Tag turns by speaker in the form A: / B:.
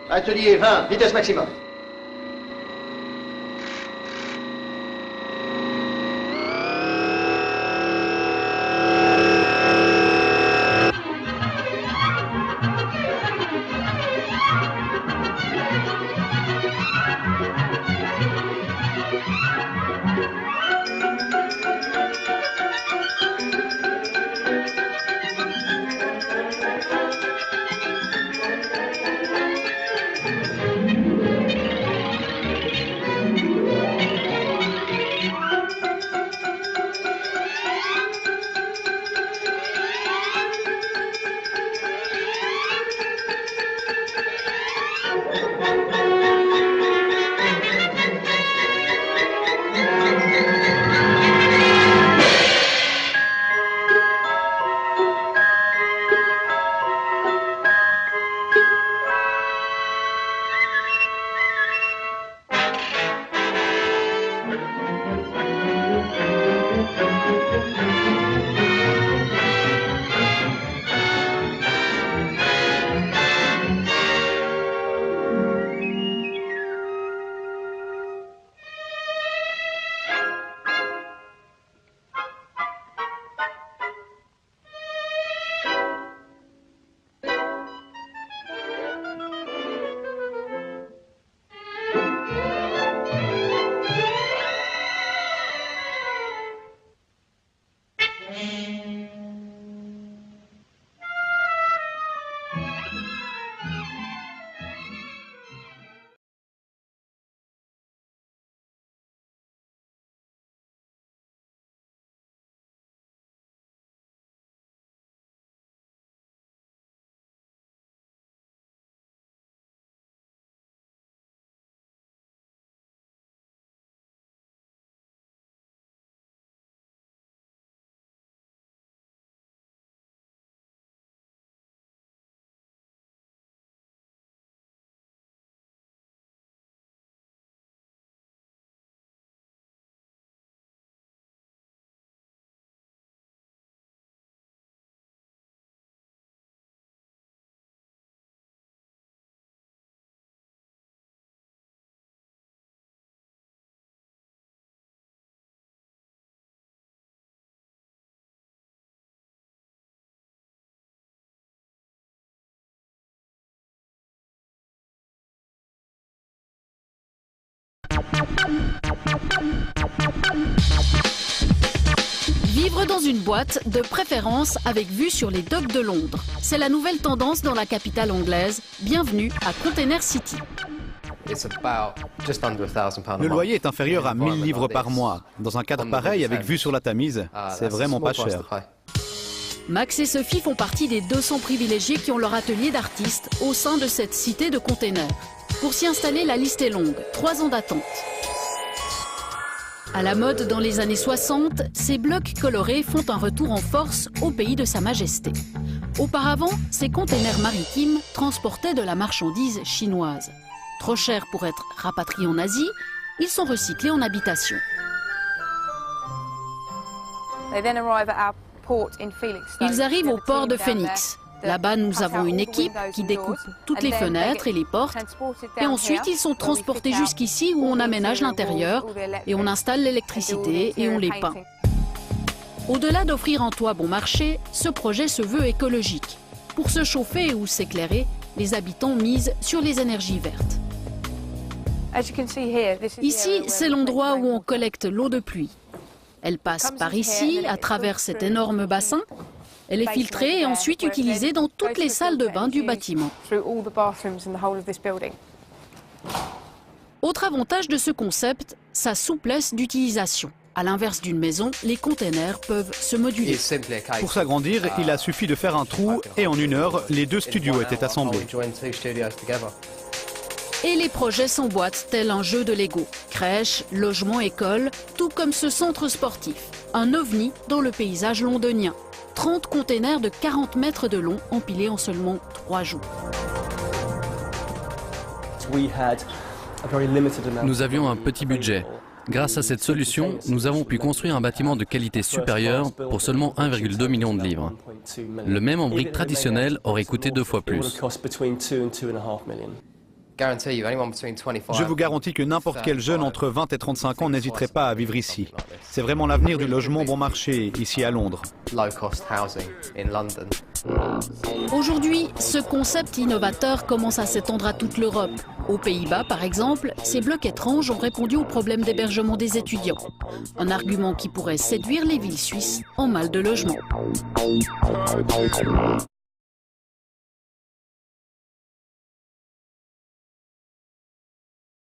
A: Atelier 20, vitesse maximum.
B: Vivre dans une boîte, de préférence avec vue sur les docks de Londres. C'est la nouvelle tendance dans la capitale anglaise. Bienvenue à Container City.
C: Le loyer est inférieur à 1000 livres par mois. Dans un cadre pareil, avec vue sur la Tamise, c'est vraiment pas cher.
B: Max et Sophie font partie des 200 privilégiés qui ont leur atelier d'artistes au sein de cette cité de containers. Pour s'y installer, la liste est longue, 3 ans d'attente. À la mode dans les années 60, ces blocs colorés font un retour en force au pays de Sa Majesté. Auparavant, ces containers maritimes transportaient de la marchandise chinoise. Trop chers pour être rapatriés en Asie, ils sont recyclés en habitation. Ils arrivent au port de Phoenix. Là-bas, nous avons une équipe qui découpe toutes les fenêtres et les portes. Et ensuite, ils sont transportés jusqu'ici où on aménage l'intérieur et on installe l'électricité et on les peint. Au-delà d'offrir un toit bon marché, ce projet se veut écologique. Pour se chauffer ou s'éclairer, les habitants misent sur les énergies vertes. Ici, c'est l'endroit où on collecte l'eau de pluie. Elle passe par ici, à travers cet énorme bassin. Elle est filtrée et ensuite utilisée dans toutes les salles de bain du bâtiment. Autre avantage de ce concept, sa souplesse d'utilisation. À l'inverse d'une maison, les containers peuvent se moduler.
C: Pour s'agrandir, il a suffi de faire un trou et en 1 heure, les 2 studios étaient assemblés.
B: Et les projets s'emboîtent tel un jeu de Lego. Crèche, logement, école, tout comme ce centre sportif. Un ovni dans le paysage londonien. 30 containers de 40 mètres de long empilés en seulement 3 jours.
D: Nous avions un petit budget. Grâce à cette solution, nous avons pu construire un bâtiment de qualité supérieure pour seulement 1,2 million de livres. Le même en briques traditionnelles aurait coûté 2 fois plus.
C: Je vous garantis que n'importe quel jeune entre 20 et 35 ans n'hésiterait pas à vivre ici. C'est vraiment l'avenir du logement bon marché ici à Londres.
B: Aujourd'hui, ce concept innovateur commence à s'étendre à toute l'Europe. Aux Pays-Bas, par exemple, ces blocs étranges ont répondu au problème d'hébergement des étudiants. Un argument qui pourrait séduire les villes suisses en mal de logement.